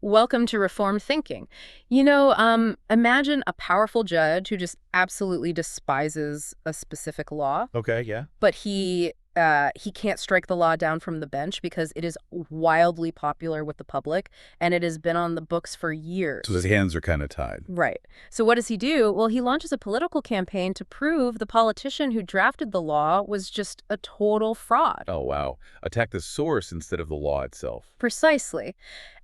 Welcome to Reformed Thinking. Imagine a powerful judge who just absolutely despises a specific law, Okay, yeah. but he can't strike the law down from the bench because it is wildly popular with the public and it has been on the books for So his years. hands are kind of tied. Right. So what does he do? Well, he launches a political campaign to prove the politician who drafted the law was just a total fraud. Oh, wow. Attack the source instead of the law itself. Precisely.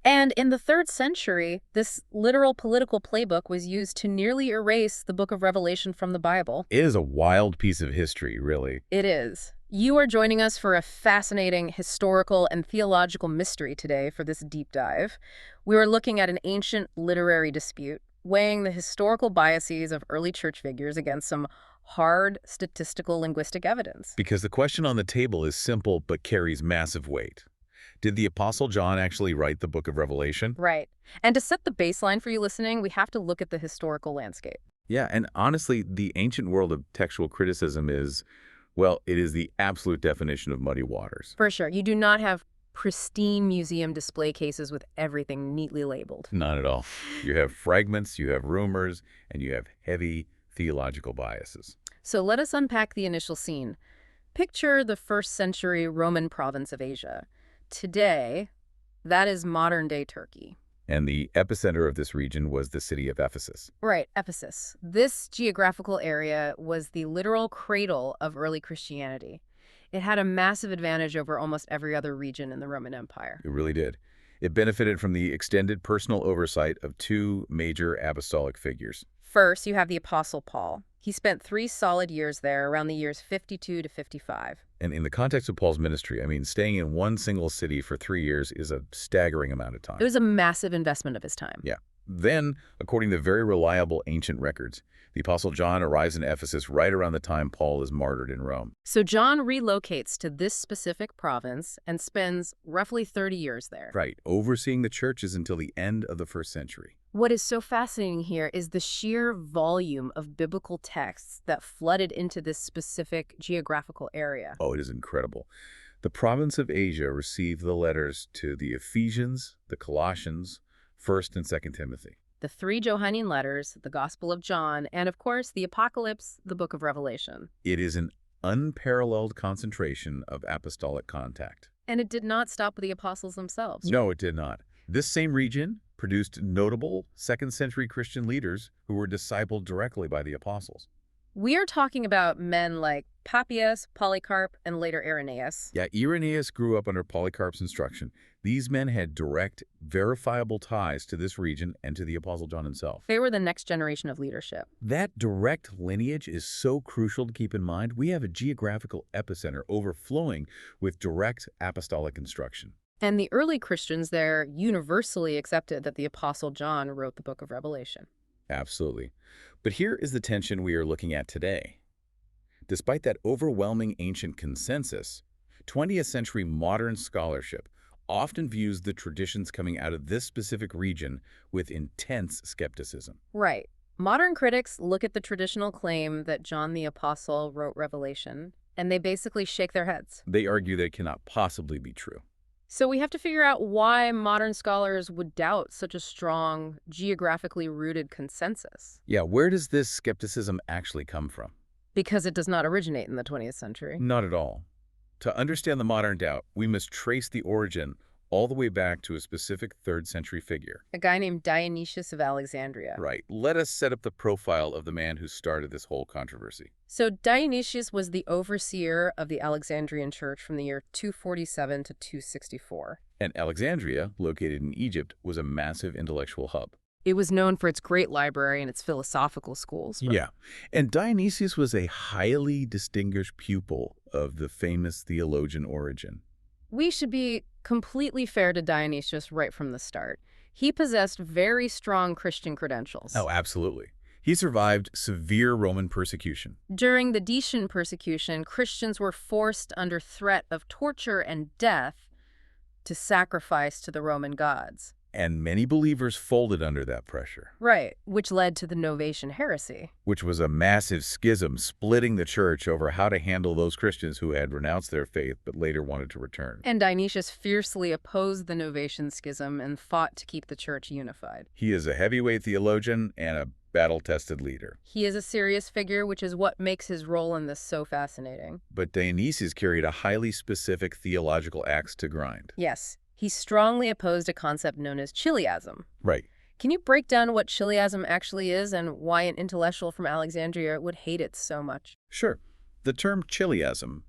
And in the 3rd century, this literal political playbook was used to nearly erase the book of Revelation from the Bible. It is a wild piece of history, really. It is. You are joining us for a fascinating historical and theological mystery today for this deep dive. We are looking at an ancient literary dispute, weighing the historical biases of early church figures against some hard statistical linguistic evidence. Because the question on the table is simple but carries massive weight. Did the Apostle John actually write the book of Revelation? Right. And to set the baseline for you listening, we have to look at the historical landscape. Yeah, and honestly, the ancient world of textual criticism is, well, it is the absolute definition of muddy waters. For sure. You do not have pristine museum display cases with everything neatly labeled. Not at all. You have fragments, you have rumors, and you have heavy theological biases. So let us unpack the initial scene. Picture the 1st century Roman province of Asia. Today, that is modern-day Turkey. And the epicenter of this region was the city of Ephesus. Right, Ephesus. This geographical area was the literal cradle of early Christianity. It had a massive advantage over almost every other region in the Roman Empire. It really did. It benefited from the extended personal oversight of two major apostolic figures. First, you have the Apostle Paul. He spent 3 solid years there, around the years 52 to 55. And in the context of Paul's ministry, I mean, staying in one single city for 3 years is a staggering amount of time. It was a massive investment of his time. Yeah. Then, according to very reliable ancient records, the Apostle John arrives in Ephesus right around the time Paul is martyred in Rome. So John relocates to this specific province and spends roughly 30 years there. Right, overseeing the churches until the end of the 1st century. What is so fascinating here is the sheer volume of biblical texts that flooded into this specific geographical area. Oh, it is incredible. The province of Asia received the letters to the Ephesians, the Colossians, 1st and 2nd Timothy. The 3 Johannine letters, the Gospel of John, and of course, the Apocalypse, the book of Revelation. It is an unparalleled concentration of apostolic contact. And it did not stop with the apostles themselves. No, it did not. This same region produced notable 2nd century Christian leaders who were discipled directly by the apostles. We are talking about men like Papias, Polycarp, and later Irenaeus. Yeah, Irenaeus grew up under Polycarp's instruction. These men had direct, verifiable ties to this region and to the Apostle John himself. They were the next generation of leadership. That direct lineage is so crucial to keep in mind. We have a geographical epicenter overflowing with direct apostolic instruction. And the early Christians there universally accepted that the Apostle John wrote the book of Revelation. Absolutely. But here is the tension we are looking at today. Despite that overwhelming ancient consensus, 20th century modern scholarship often views the traditions coming out of this specific region with intense skepticism. Right. Modern critics look at the traditional claim that John the Apostle wrote Revelation, and they basically shake their heads. They argue that it cannot possibly be true. So we have to figure out why modern scholars would doubt such a strong, geographically rooted consensus. Yeah, where does this skepticism actually come from? Because it does not originate in the 20th century. Not at all. To understand the modern doubt, we must trace the origin all the way back to a specific 3rd century figure. A guy named Dionysius of Alexandria. Right. Let us set up the profile of the man who started this whole controversy. So Dionysius was the overseer of the Alexandrian church from the year 247 to 264. And Alexandria, located in Egypt, was a massive intellectual hub. It was known for its great library and its philosophical schools. Yeah. And Dionysius was a highly distinguished pupil of the famous theologian Origen. We should be completely fair to Dionysius right from the start. He possessed very strong Christian credentials. Oh, absolutely. He survived severe Roman persecution. During the Decian persecution, Christians were forced under threat of torture and death to sacrifice to the Roman gods. And many believers folded under that pressure, Right, which led to the Novatian heresy. which was a massive schism splitting the church over how to handle those Christians who had renounced their faith but later wanted to return. And Dionysius fiercely opposed the Novatian schism and fought to keep the church unified. He is a heavyweight theologian and a battle-tested leader. He is a serious figure, which is what makes his role in this so fascinating. But Dionysius carried a highly specific theological axe to grind. Yes, he strongly opposed a concept known as chiliasm. Right. Can you break down what chiliasm actually is and why an intellectual from Alexandria would hate it so much? Sure. The term chiliasm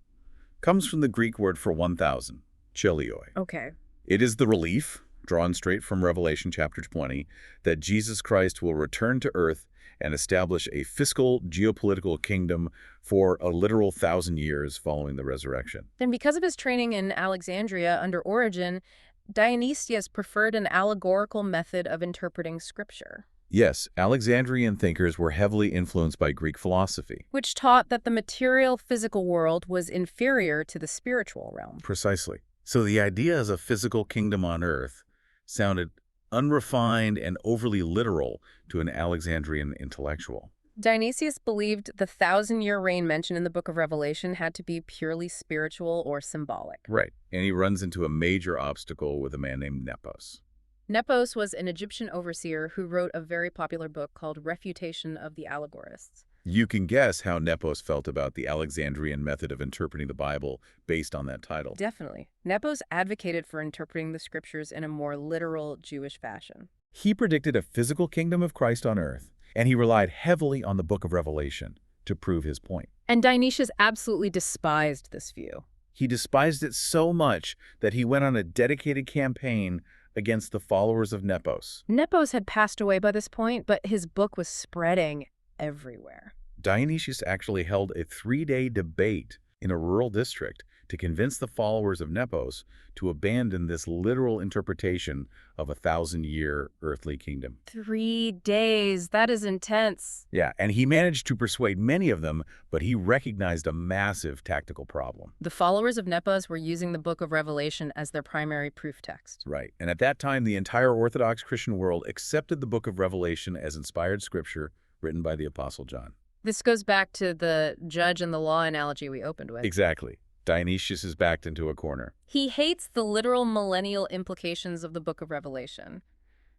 comes from the Greek word for 1,000, chilioi. Okay. It is the relief, drawn straight from Revelation chapter 20, that Jesus Christ will return to earth and establish a fiscal, geopolitical kingdom for a literal 1,000 years following the resurrection. Then because of his training in Alexandria under Origen, Dionysius preferred an allegorical method of interpreting scripture, Yes, Alexandrian thinkers were heavily influenced by Greek philosophy. which taught that the material physical world was inferior to the spiritual realm. Precisely. So the idea as a physical kingdom on earth sounded unrefined and overly literal to an Alexandrian intellectual. Dionysius believed the 1,000-year reign mentioned in the Book of Revelation had to be purely spiritual or symbolic. Right. And he runs into a major obstacle with a man named Nepos. Nepos was an Egyptian overseer who wrote a very popular book called Refutation of the Allegorists. You can guess how Nepos felt about the Alexandrian method of interpreting the Bible based on that title. Definitely. Nepos advocated for interpreting the scriptures in a more literal Jewish fashion. He predicted a physical kingdom of Christ on earth, and he relied heavily on the book of Revelation to prove his point. And Dionysius absolutely despised this view. He despised it so much that he went on a dedicated campaign against the followers of Nepos. Nepos had passed away by this point, but his book was spreading everywhere. Dionysius actually held a 3-day debate in a rural district to convince the followers of Nepos to abandon this literal interpretation of a 1,000-year earthly kingdom. 3 days. That is intense. Yeah, and he managed to persuade many of them, but he recognized a massive tactical problem. The followers of Nepos were using the Book of Revelation as their primary proof text. Right, and at that time, the entire Orthodox Christian world accepted the book of Revelation as inspired scripture written by the Apostle John. This goes back to the judge and the law analogy we opened with. Exactly. Dionysius is backed into a corner. He hates the literal millennial implications of the Book of Revelation,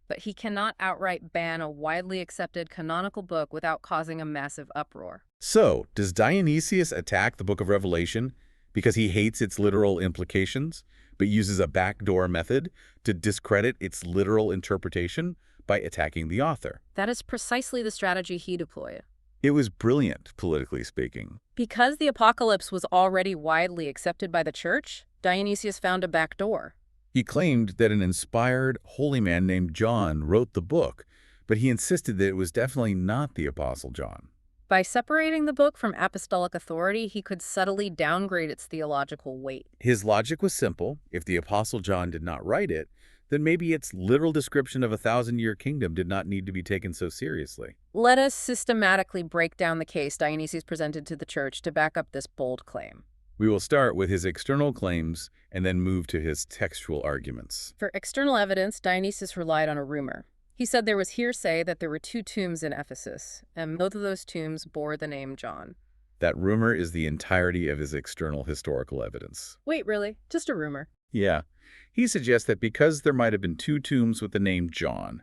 but he cannot outright ban a widely accepted canonical book without causing a massive uproar. So, does Dionysius attack the book of Revelation because he hates its literal implications, but uses a backdoor method to discredit its literal interpretation by attacking the author? That is precisely the strategy he deployed. It was brilliant, politically speaking. Because the apocalypse was already widely accepted by the church, Dionysius found a backdoor. He claimed that an inspired holy man named John wrote the book, but he insisted that it was definitely not the Apostle John. By separating the book from apostolic authority, he could subtly downgrade its theological weight. His logic was simple. If the Apostle John did not write it, then maybe its literal description of a 1,000-year kingdom did not need to be taken so seriously. Let us systematically break down the case Dionysius presented to the church to back up this bold claim. We will start with his external claims and then move to his textual arguments. For external evidence, Dionysius relied on a rumor. He said there was hearsay that there were 2 tombs in Ephesus, and both of those tombs bore the name John. That rumor is the entirety of his external historical evidence. Wait, really? Just a rumor? Yeah. He suggests that because there might have been 2 tombs with the name John,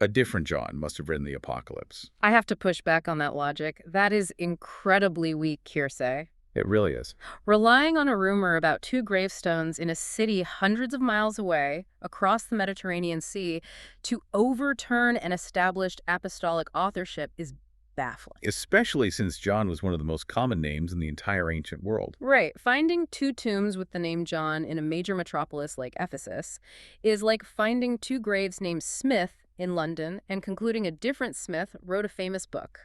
a different John must have written the Apocalypse. I have to push back on that logic. That is incredibly weak hearsay. It really is. Relying on a rumor about 2 gravestones in a city hundreds of miles away, across the Mediterranean Sea, to overturn an established apostolic authorship is baffling. Especially since John was one of the most common names in the entire ancient world. Right. Finding 2 tombs with the name John in a major metropolis like Ephesus is like finding 2 graves named Smith in London and concluding a different Smith wrote a famous book.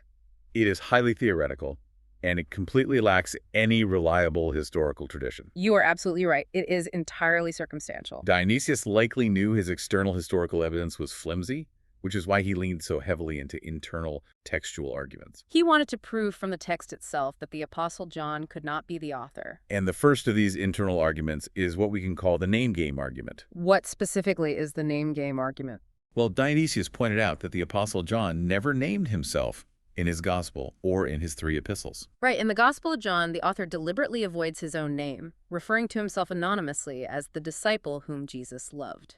It is highly theoretical, and it completely lacks any reliable historical tradition. You are absolutely right. It is entirely circumstantial. Dionysius likely knew his external historical evidence was flimsy, which is why he leaned so heavily into internal textual arguments. He wanted to prove from the text itself that the Apostle John could not be the author. And the first of these internal arguments is what we can call the name game argument. What specifically is the name game argument? Well, Dionysius pointed out that the Apostle John never named himself in his gospel or in his 3 epistles. Right, in the Gospel of John, the author deliberately avoids his own name, referring to himself anonymously as the disciple whom Jesus loved.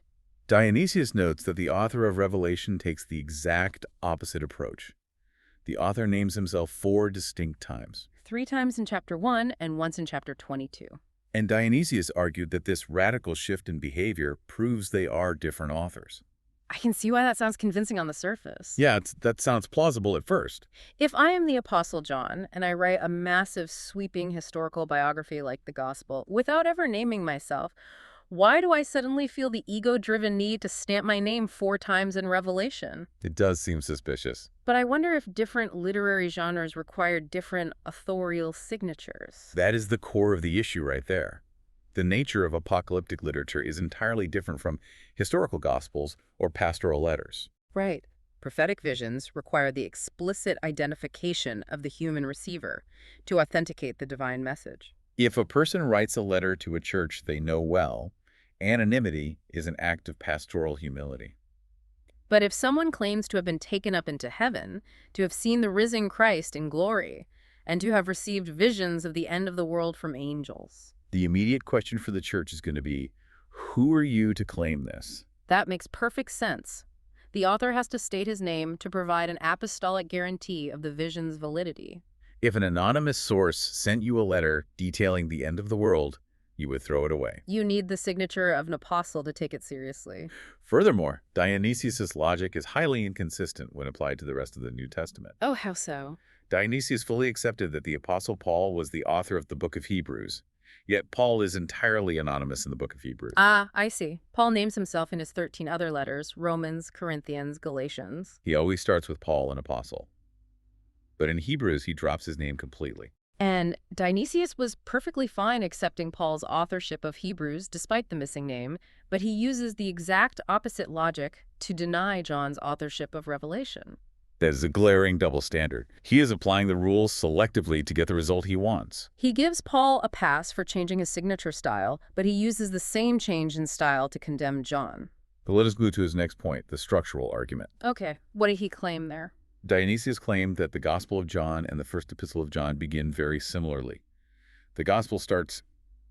Dionysius notes that the author of Revelation takes the exact opposite approach. The author names himself 4 distinct times. 3 times in chapter 1 and once in chapter 22. And Dionysius argued that this radical shift in behavior proves they are different authors. I can see why that sounds convincing on the surface. Yeah, that sounds plausible at first. If I am the Apostle John and I write a massive, sweeping historical biography like the Gospel without ever naming myself, why do I suddenly feel the ego-driven need to stamp my name 4 times in Revelation? It does seem suspicious. But I wonder if different literary genres require different authorial signatures. That is the core of the issue right there. The nature of apocalyptic literature is entirely different from historical gospels or pastoral letters. Right. Prophetic visions require the explicit identification of the human receiver to authenticate the divine message. If a person writes a letter to a church they know well, anonymity is an act of pastoral humility. But if someone claims to have been taken up into heaven, to have seen the risen Christ in glory, and to have received visions of the end of the world from angels, the immediate question for the church is going to be, who are you to claim this? That makes perfect sense. The author has to state his name to provide an apostolic guarantee of the vision's validity. If an anonymous source sent you a letter detailing the end of the world, you would throw it away. You need the signature of an apostle to take it seriously. Furthermore, Dionysius' logic is highly inconsistent when applied to the rest of the New Testament. Oh, how so? Dionysius fully accepted that the Apostle Paul was the author of the book of Hebrews, yet Paul is entirely anonymous in the book of Hebrews. Ah, I see. Paul names himself in his 13 other letters, Romans, Corinthians, Galatians. He always starts with Paul, an apostle. But in Hebrews, he drops his name completely. And Dionysius was perfectly fine accepting Paul's authorship of Hebrews despite the missing name, but he uses the exact opposite logic to deny John's authorship of Revelation. That is a glaring double standard. He is applying the rules selectively to get the result he wants. He gives Paul a pass for changing his signature style, but he uses the same change in style to condemn John. But let us go to his next point, the structural argument. Okay, what did he claim there? Dionysius claimed that the Gospel of John and the first epistle of John begin very similarly. The Gospel starts,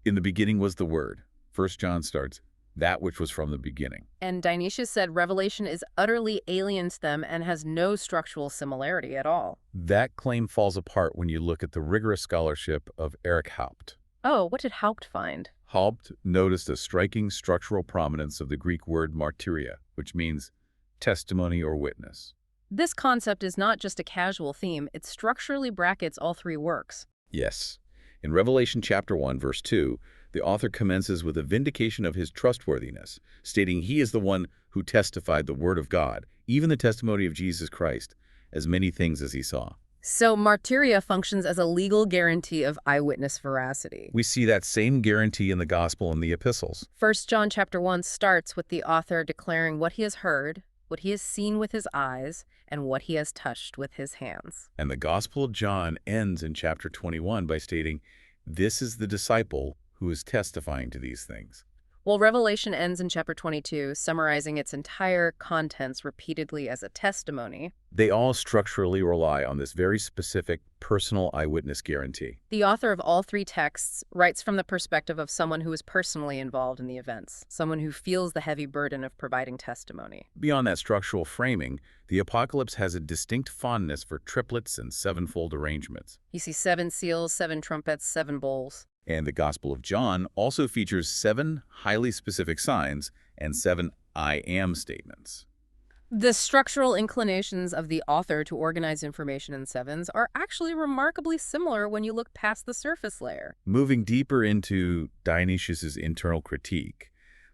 "In the beginning was the Word." 1 John starts, "That which was from the beginning." And Dionysius said Revelation is utterly alien to them and has no structural similarity at all. That claim falls apart when you look at the rigorous scholarship of Erich Haupt. Oh, what did Haupt find? Haupt noticed a striking structural prominence of the Greek word martyria, which means testimony or witness. This concept is not just a casual theme, it structurally brackets all 3 works. Yes. In Revelation chapter 1, verse 2, the author commences with a vindication of his trustworthiness, stating he is the one who testified the word of God, even the testimony of Jesus Christ, as many things as he saw. So martyria functions as a legal guarantee of eyewitness veracity. We see that same guarantee in the gospel and the epistles. 1 John chapter 1 starts with the author declaring what he has heard, what he has seen with his eyes, and what he has touched with his hands. And the Gospel of John ends in chapter 21 by stating, "This is the disciple who is testifying to these things." Well, Revelation ends in chapter 22, summarizing its entire contents repeatedly as a testimony. They all structurally rely on this very specific personal eyewitness guarantee. The author of all 3 texts writes from the perspective of someone who is personally involved in the events, someone who feels the heavy burden of providing testimony. Beyond that structural framing, the Apocalypse has a distinct fondness for triplets and sevenfold arrangements. You see 7 seals, 7 trumpets, 7 bowls. And the Gospel of John also features 7 highly specific signs and 7 I am statements. The structural inclinations of the author to organize information in 7s are actually remarkably similar when you look past the surface layer. Moving deeper into Dionysius' internal critique,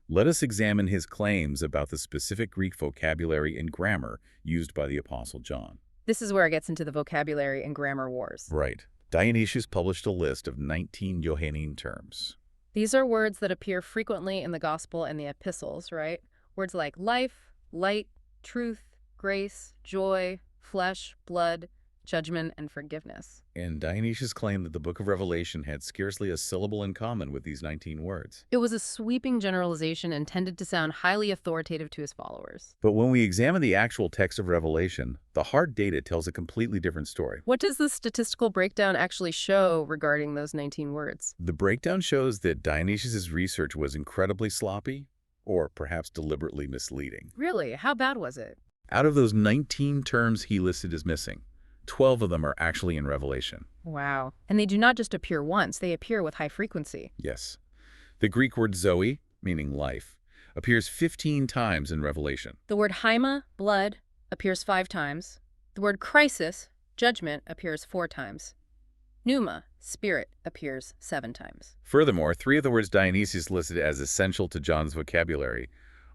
let us examine his claims about the specific Greek vocabulary and grammar used by the Apostle John. This is where it gets into the vocabulary and grammar wars. Right. Dionysius published a list of 19 Johannine terms. These are words that appear frequently in the Gospel and the Epistles, right? Words like life, light, truth, grace, joy, flesh, blood, judgment, and forgiveness. And Dionysius claimed that the Book of Revelation had scarcely a syllable in common with these 19 words. It was a sweeping generalization intended to sound highly authoritative to his followers. But when we examine the actual text of Revelation, the hard data tells a completely different story. What does the statistical breakdown actually show regarding those 19 words? The breakdown shows that Dionysius' research was incredibly sloppy, or perhaps deliberately misleading. Really? How bad was it? Out of those 19 terms he listed as missing, 12 of them are actually in Revelation. Wow. And they do not just appear once, they appear with high frequency. Yes. The Greek word zoe, meaning life, appears 15 times in Revelation. The word haima, blood, appears 5 times. The word crisis, judgment, appears 4 times. Pneuma, spirit, appears 7 times. Furthermore, 3 of the words Dionysius listed as essential to John's vocabulary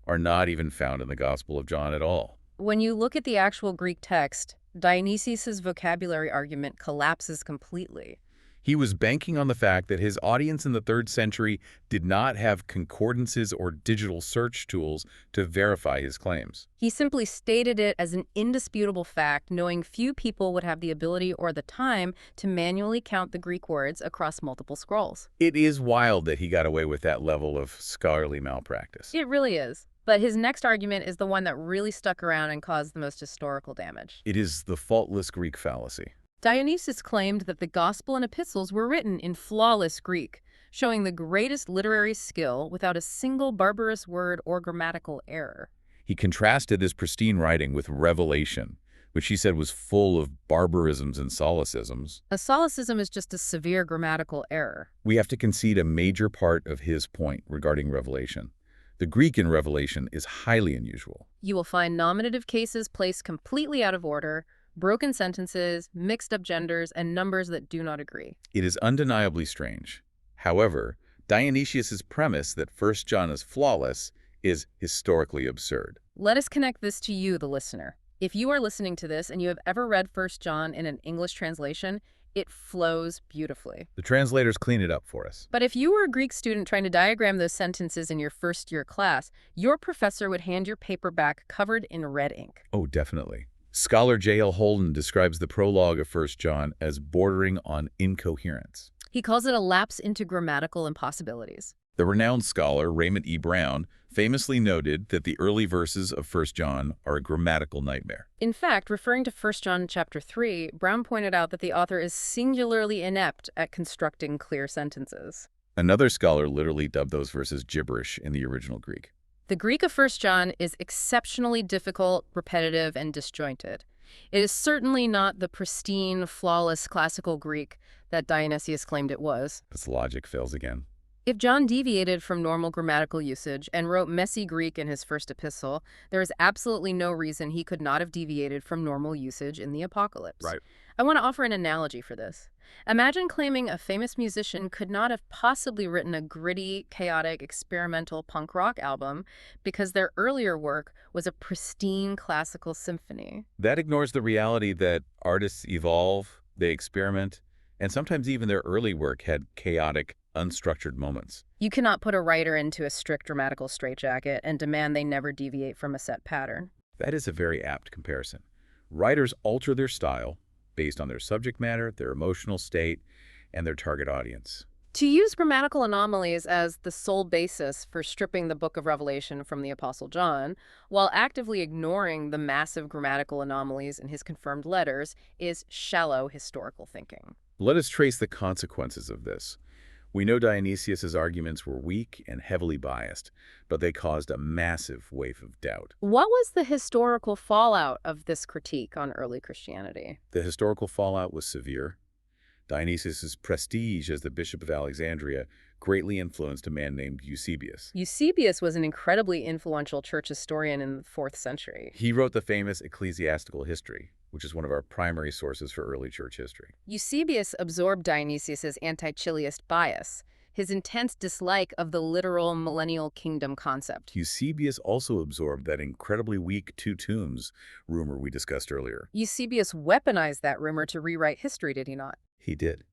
are not even found in the Gospel of John at all. When you look at the actual Greek text, Dionysius' vocabulary argument collapses completely. He was banking on the fact that his audience in the 3rd century did not have concordances or digital search tools to verify his claims. He simply stated it as an indisputable fact, knowing few people would have the ability or the time to manually count the Greek words across multiple scrolls. It is wild that he got away with that level of scholarly malpractice. It really is. But his next argument is the one that really stuck around and caused the most historical damage. It is the faultless Greek fallacy. Dionysius claimed that the Gospel and Epistles were written in flawless Greek, showing the greatest literary skill without a single barbarous word or grammatical error. He contrasted this pristine writing with Revelation, which he said was full of barbarisms and solecisms. A solecism is just a severe grammatical error. We have to concede a major part of his point regarding Revelation. The Greek in Revelation is highly unusual. You will find nominative cases placed completely out of order, broken sentences, mixed-up genders, and numbers that do not agree. It is undeniably strange. However, Dionysius' premise that 1 John is flawless is historically absurd. Let us connect this to you, the listener. If you are listening to this and you have ever read 1 John in an English translation, it flows beautifully. The translators clean it up for us. But if you were a Greek student trying to diagram those sentences in your first-year class, your professor would hand your paper back covered in red ink. Oh, definitely. Scholar J.L. Holden describes the prologue of 1 John as bordering on incoherence. He calls it a lapse into grammatical impossibilities. The renowned scholar Raymond E. Brown famously noted that the early verses of 1 John are a grammatical nightmare. In fact, referring to 1 John chapter 3, Brown pointed out that the author is singularly inept at constructing clear sentences. Another scholar literally dubbed those verses gibberish in the original Greek. The Greek of 1 John is exceptionally difficult, repetitive, and disjointed. It is certainly not the pristine, flawless classical Greek that Dionysius claimed it was. Its logic fails again. If John deviated from normal grammatical usage and wrote messy Greek in his first epistle, there is absolutely no reason he could not have deviated from normal usage in the Apocalypse. Right. I want to offer an analogy for this. Imagine claiming a famous musician could not have possibly written a gritty, chaotic, experimental punk rock album because their earlier work was a pristine classical symphony. That ignores the reality that artists evolve, they experiment, and sometimes even their early work had chaotic, unstructured moments. You cannot put a writer into a strict grammatical straitjacket and demand they never deviate from a set pattern. That is a very apt comparison. Writers alter their style based on their subject matter, their emotional state, and their target audience. To use grammatical anomalies as the sole basis for stripping the Book of Revelation from the Apostle John, while actively ignoring the massive grammatical anomalies in his confirmed letters, is shallow historical thinking. Let us trace the consequences of this. We know Dionysius' arguments were weak and heavily biased, but they caused a massive wave of doubt. What was the historical fallout of this critique on early Christianity? The historical fallout was severe. Dionysius' prestige as the Bishop of Alexandria greatly influenced a man named Eusebius. Eusebius was an incredibly influential church historian in the 4th century. He wrote the famous Ecclesiastical History, which is one of our primary sources for early church history. Eusebius absorbed Dionysius' anti-Chiliast bias, his intense dislike of the literal millennial kingdom concept. Eusebius also absorbed that incredibly weak two tombs rumor we discussed earlier. Eusebius weaponized that rumor to rewrite history, did he not? He did.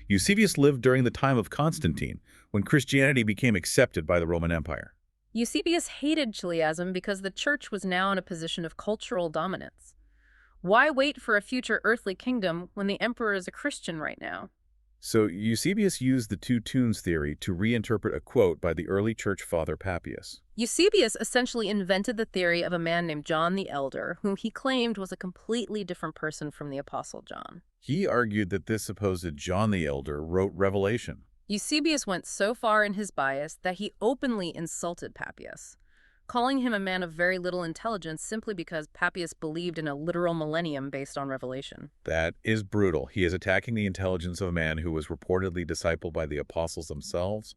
Eusebius lived during the time of Constantine, when Christianity became accepted by the Roman Empire. Eusebius hated Chiliasm because the church was now in a position of cultural dominance. Why wait for a future earthly kingdom when the emperor is a Christian right now? So Eusebius used the two tunes theory to reinterpret a quote by the early church father Papias. Eusebius essentially invented the theory of a man named John the Elder, whom he claimed was a completely different person from the Apostle John. He argued that this supposed John the Elder wrote Revelation. Eusebius went so far in his bias that he openly insulted Papias, calling him a man of very little intelligence simply because Papias believed in a literal millennium based on Revelation. That is brutal. He is attacking the intelligence of a man who was reportedly discipled by the apostles themselves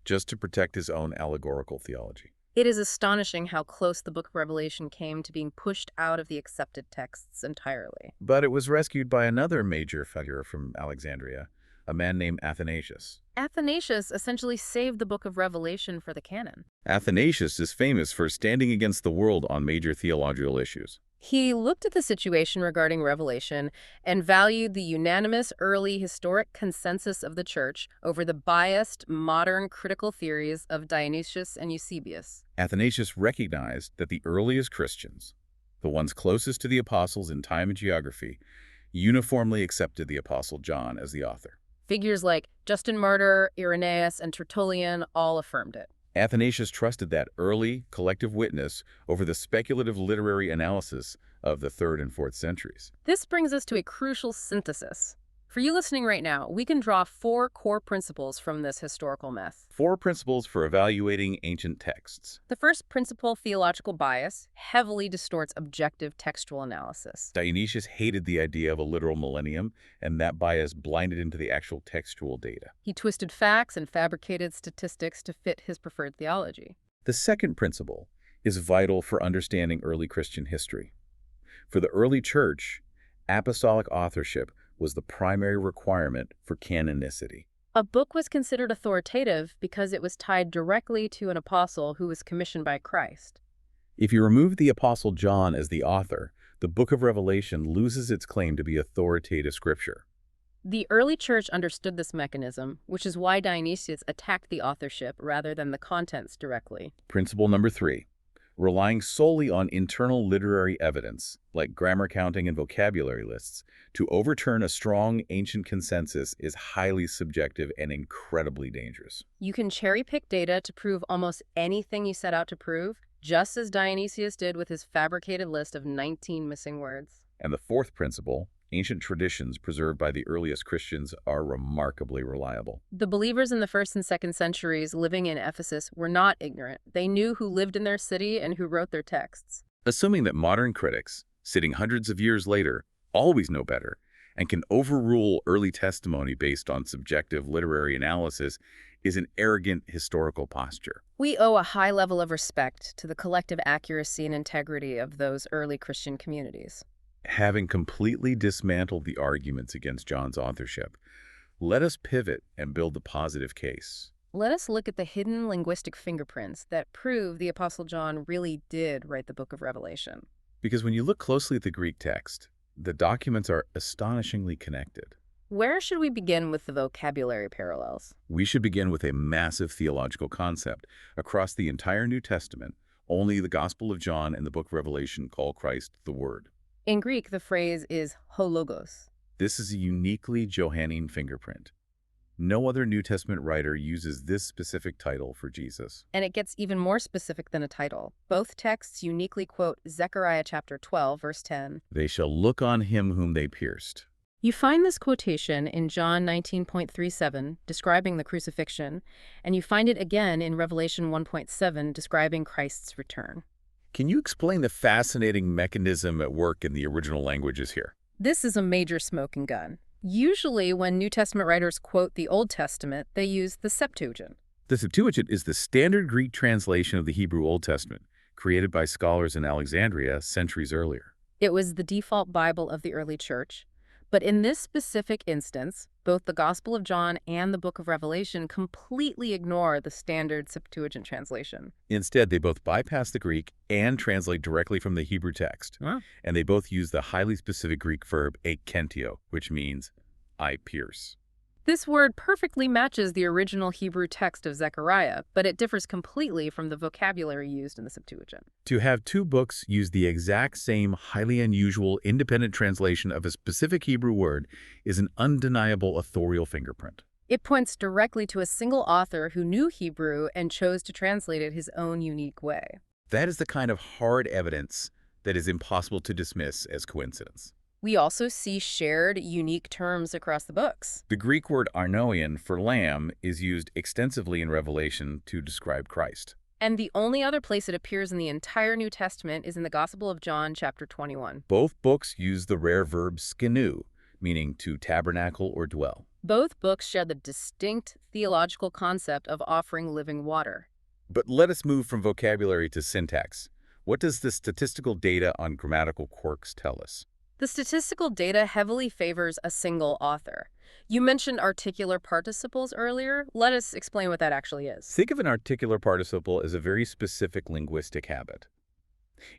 just to protect his own allegorical theology. It is astonishing how close the book of Revelation came to being pushed out of the accepted texts entirely. But it was rescued by another major figure from Alexandria, a man named Athanasius. Athanasius essentially saved the book of Revelation for the canon. Athanasius is famous for standing against the world on major theological issues. He looked at the situation regarding Revelation and valued the unanimous early historic consensus of the church over the biased modern critical theories of Dionysius and Eusebius. Athanasius recognized that the earliest Christians, the ones closest to the apostles in time and geography, uniformly accepted the apostle John as the author. Figures like Justin Martyr, Irenaeus, and Tertullian all affirmed it. Athanasius trusted that early collective witness over the speculative literary analysis of the 3rd and 4th centuries. This brings us to a crucial synthesis. For you listening right now, we can draw 4 core principles from this historical myth. 4 principles for evaluating ancient texts. The first principle, theological bias, heavily distorts objective textual analysis. Dionysius hated the idea of a literal millennium, and that bias blinded into the actual textual data. He twisted facts and fabricated statistics to fit his preferred theology. The second principle is vital for understanding early Christian history. For the early church, apostolic authorship was the primary requirement for canonicity. A book was considered authoritative because it was tied directly to an apostle who was commissioned by Christ. If you remove the apostle John as the author, the book of Revelation loses its claim to be authoritative scripture. The early church understood this mechanism, which is why Dionysius attacked the authorship rather than the contents directly. Principle number 3. Relying solely on internal literary evidence, like grammar counting and vocabulary lists, to overturn a strong ancient consensus is highly subjective and incredibly dangerous. You can cherry-pick data to prove almost anything you set out to prove, just as Dionysius did with his fabricated list of 19 missing words. And the fourth principle, ancient traditions preserved by the earliest Christians are remarkably reliable. The believers in the 1st and 2nd centuries living in Ephesus were not ignorant. They knew who lived in their city and who wrote their texts. Assuming that modern critics, sitting hundreds of years later, always know better and can overrule early testimony based on subjective literary analysis is an arrogant historical posture. We owe a high level of respect to the collective accuracy and integrity of those early Christian communities. Having completely dismantled the arguments against John's authorship, let us pivot and build the positive case. Let us look at the hidden linguistic fingerprints that prove the Apostle John really did write the book of Revelation. Because when you look closely at the Greek text, the documents are astonishingly connected. Where should we begin with the vocabulary parallels? We should begin with a massive theological concept. Across the entire New Testament, only the Gospel of John and the book of Revelation call Christ the Word. In Greek, the phrase is hologos. This is a uniquely Johannine fingerprint. No other New Testament writer uses this specific title for Jesus. And it gets even more specific than a title. Both texts uniquely quote Zechariah chapter 12, verse 10. They shall look on him whom they pierced. You find this quotation in John 19.37, describing the crucifixion, and you find it again in Revelation 1.7, describing Christ's return. Can you explain the fascinating mechanism at work in the original languages here? This is a major smoking gun. Usually, when New Testament writers quote the Old Testament, they use the Septuagint. The Septuagint is the standard Greek translation of the Hebrew Old Testament, created by scholars in Alexandria centuries earlier. It was the default Bible of the early church. But in this specific instance, both the Gospel of John and the book of Revelation completely ignore the standard Septuagint translation. Instead, they both bypass the Greek and translate directly from the Hebrew text. Huh? And they both use the highly specific Greek verb ekentio, which means I pierce. This word perfectly matches the original Hebrew text of Zechariah, but it differs completely from the vocabulary used in the Septuagint. To have two books use the exact same highly unusual independent translation of a specific Hebrew word is an undeniable authorial fingerprint. It points directly to a single author who knew Hebrew and chose to translate it his own unique way. That is the kind of hard evidence that is impossible to dismiss as coincidence. We also see shared, unique terms across the books. The Greek word arnoion for lamb is used extensively in Revelation to describe Christ. And the only other place it appears in the entire New Testament is in the Gospel of John, chapter 21. Both books use the rare verb skinu, meaning to tabernacle or dwell. Both books share the distinct theological concept of offering living water. But let us move from vocabulary to syntax. What does the statistical data on grammatical quirks tell us? The statistical data heavily favors a single author. You mentioned articular participles earlier. Let us explain what that actually is. Think of an articular participle as a very specific linguistic habit.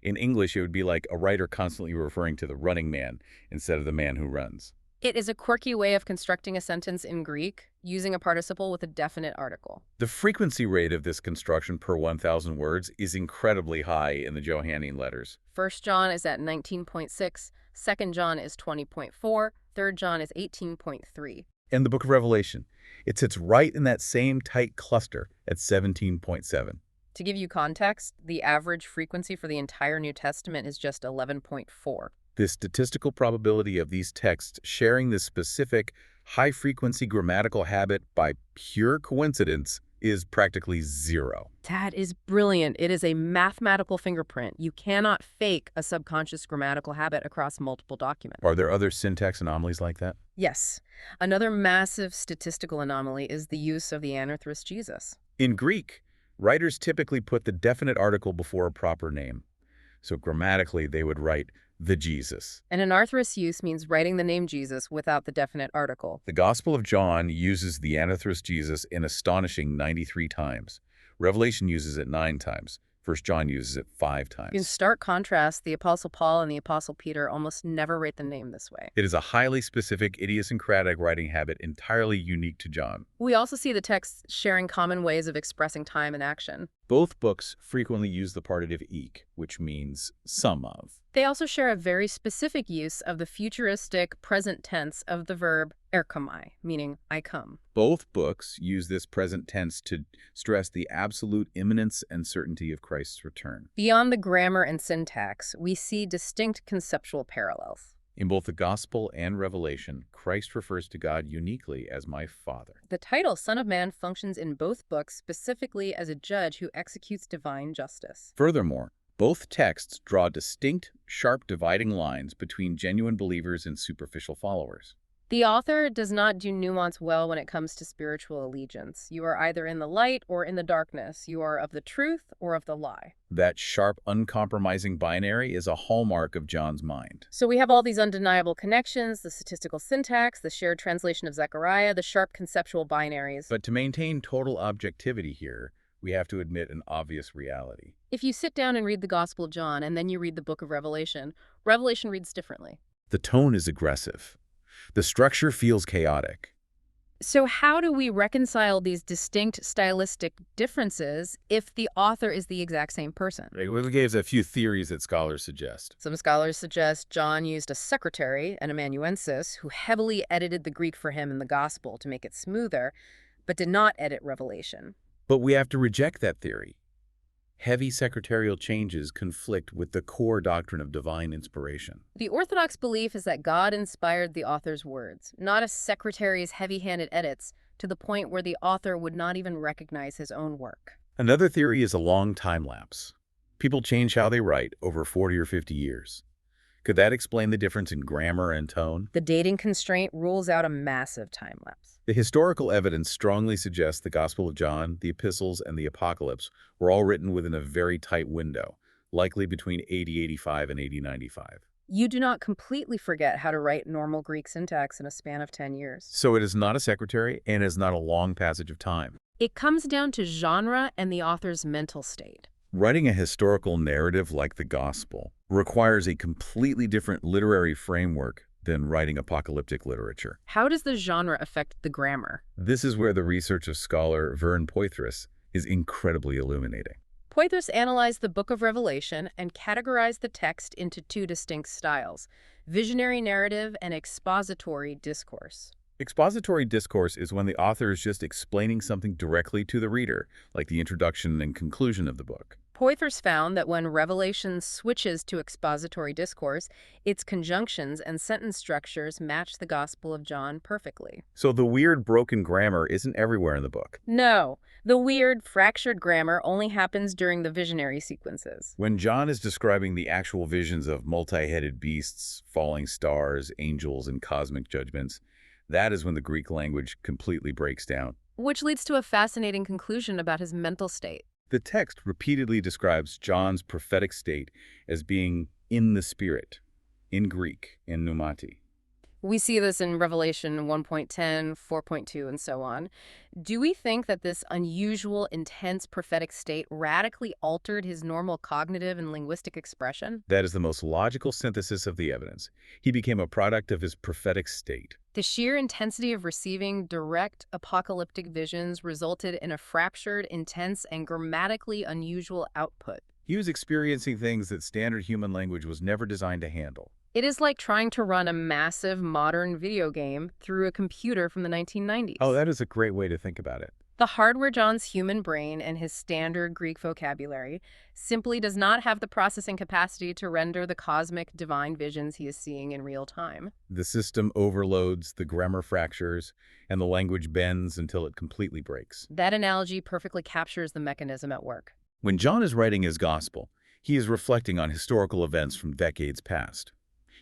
In English, it would be like a writer constantly referring to the running man instead of the man who runs. It is a quirky way of constructing a sentence in Greek, using a participle with a definite article. The frequency rate of this construction per 1,000 words is incredibly high in the Johannine letters. 1 John is at 19.6, 2 John is 20.4, 3 John is 18.3. And the book of Revelation, it sits right in that same tight cluster at 17.7. To give you context, the average frequency for the entire New Testament is just 11.4. The statistical probability of these texts sharing this specific high-frequency grammatical habit by pure coincidence is practically zero. That is brilliant. It is a mathematical fingerprint. You cannot fake a subconscious grammatical habit across multiple documents. Are there other syntax anomalies like that? Yes. Another massive statistical anomaly is the use of the anarthrous Jesus. In Greek, writers typically put the definite article before a proper name. So grammatically, they would write the Jesus. An anarthrous use means writing the name Jesus without the definite article. The Gospel of John uses the anarthrous Jesus an astonishing 93 times. Revelation uses it 9 times. 1 John uses it 5 times. In stark contrast, the Apostle Paul and the Apostle Peter almost never write the name this way. It is a highly specific, idiosyncratic writing habit entirely unique to John. We also see the texts sharing common ways of expressing time and action. Both books frequently use the partitive ek, which means some of. They also share a very specific use of the futuristic present tense of the verb erchomai, meaning I come. Both books use this present tense to stress the absolute imminence and certainty of Christ's return. Beyond the grammar and syntax, we see distinct conceptual parallels. In both the Gospel and Revelation, Christ refers to God uniquely as my Father. The title Son of Man functions in both books specifically as a judge who executes divine justice. Furthermore, both texts draw distinct, sharp dividing lines between genuine believers and superficial followers. The author does not do nuance well when it comes to spiritual allegiance. You are either in the light or in the darkness. You are of the truth or of the lie. That sharp, uncompromising binary is a hallmark of John's mind. So we have all these undeniable connections, the statistical syntax, the shared translation of Zechariah, the sharp conceptual binaries. But to maintain total objectivity here, we have to admit an obvious reality. If you sit down and read the Gospel of John and then you read the book of Revelation, Revelation reads differently. The tone is aggressive. The structure feels chaotic. So how do we reconcile these distinct stylistic differences if the author is the exact same person? It gives a few theories that scholars suggest. Some scholars suggest John used a secretary, an amanuensis, who heavily edited the Greek for him in the Gospel to make it smoother, but did not edit Revelation. But we have to reject that theory. Heavy secretarial changes conflict with the core doctrine of divine inspiration. The Orthodox belief is that God inspired the author's words, not a secretary's heavy-handed edits, to the point where the author would not even recognize his own work. Another theory is a long time lapse. People change how they write over 40 or 50 years. Could that explain the difference in grammar and tone? The dating constraint rules out a massive time lapse. The historical evidence strongly suggests the Gospel of John, the Epistles, and the Apocalypse were all written within a very tight window, likely between AD 85 and AD 95. You do not completely forget how to write normal Greek syntax in a span of 10 years. So it is not a secretary and is not a long passage of time. It comes down to genre and the author's mental state. Writing a historical narrative like the Gospel requires a completely different literary framework than writing apocalyptic literature. How does the genre affect the grammar? This is where the research of scholar Vern Poythress is incredibly illuminating. Poythress analyzed the Book of Revelation and categorized the text into two distinct styles: visionary narrative and expository discourse. Expository discourse is when the author is just explaining something directly to the reader, like the introduction and conclusion of the book. Poythress found that when Revelation switches to expository discourse, its conjunctions and sentence structures match the Gospel of John perfectly. So the weird broken grammar isn't everywhere in the book. No, the weird, fractured grammar only happens during the visionary sequences. When John is describing the actual visions of multi-headed beasts, falling stars, angels, and cosmic judgments, that is when the Greek language completely breaks down. Which leads to a fascinating conclusion about his mental state. The text repeatedly describes John's prophetic state as being in the Spirit, in Greek, in pneumati. We see this in Revelation 1.10, 4.2, and so on. Do we think that this unusual, intense prophetic state radically altered his normal cognitive and linguistic expression? That is the most logical synthesis of the evidence. He became a product of his prophetic state. The sheer intensity of receiving direct apocalyptic visions resulted in a fractured, intense, and grammatically unusual output. He was experiencing things that standard human language was never designed to handle. It is like trying to run a massive modern video game through a computer from the 1990s. Oh, that is a great way to think about it. The hardware John's human brain and his standard Greek vocabulary simply does not have the processing capacity to render the cosmic divine visions he is seeing in real time. The system overloads, the grammar fractures, and the language bends until it completely breaks. That analogy perfectly captures the mechanism at work. When John is writing his gospel, he is reflecting on historical events from decades past.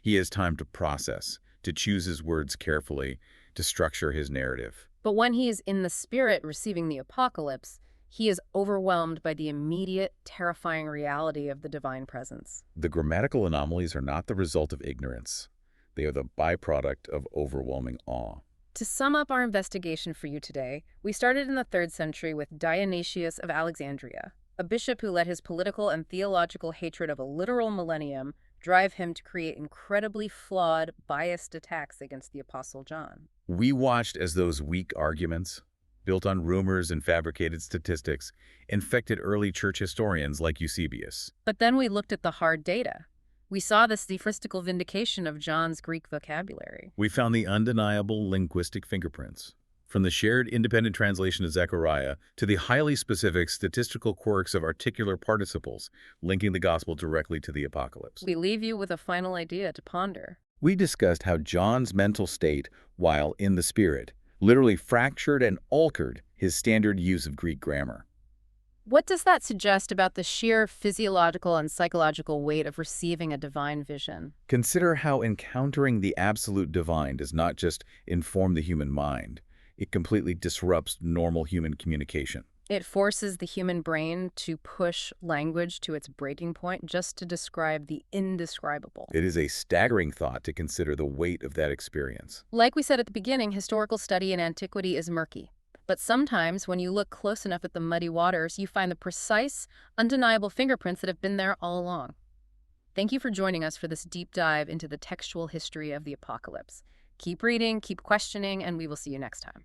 He has time to process, to choose his words carefully, to structure his narrative. But when he is in the spirit receiving the apocalypse, he is overwhelmed by the immediate, terrifying reality of the divine presence. The grammatical anomalies are not the result of ignorance. They are the byproduct of overwhelming awe. To sum up our investigation for you today, we started in the 3rd century with Dionysius of Alexandria, a bishop who let his political and theological hatred of a literal millennium drive him to create incredibly flawed, biased attacks against the Apostle John. We watched as those weak arguments, built on rumors and fabricated statistics, infected early church historians like Eusebius. But then we looked at the hard data. We saw the sophistical vindication of John's Greek vocabulary. We found the undeniable linguistic fingerprints. From the shared independent translation of Zechariah to the highly specific statistical quirks of articular participles, linking the gospel directly to the apocalypse. We leave you with a final idea to ponder. We discussed how John's mental state, while in the Spirit, literally fractured and altered his standard use of Greek grammar. What does that suggest about the sheer physiological and psychological weight of receiving a divine vision? Consider how encountering the absolute divine does not just inform the human mind. It completely disrupts normal human communication. It forces the human brain to push language to its breaking point just to describe the indescribable. It is a staggering thought to consider the weight of that experience. Like we said at the beginning, historical study in antiquity is murky. But sometimes when you look close enough at the muddy waters, you find the precise, undeniable fingerprints that have been there all along. Thank you for joining us for this deep dive into the textual history of the apocalypse. Keep reading, keep questioning, and we will see you next time.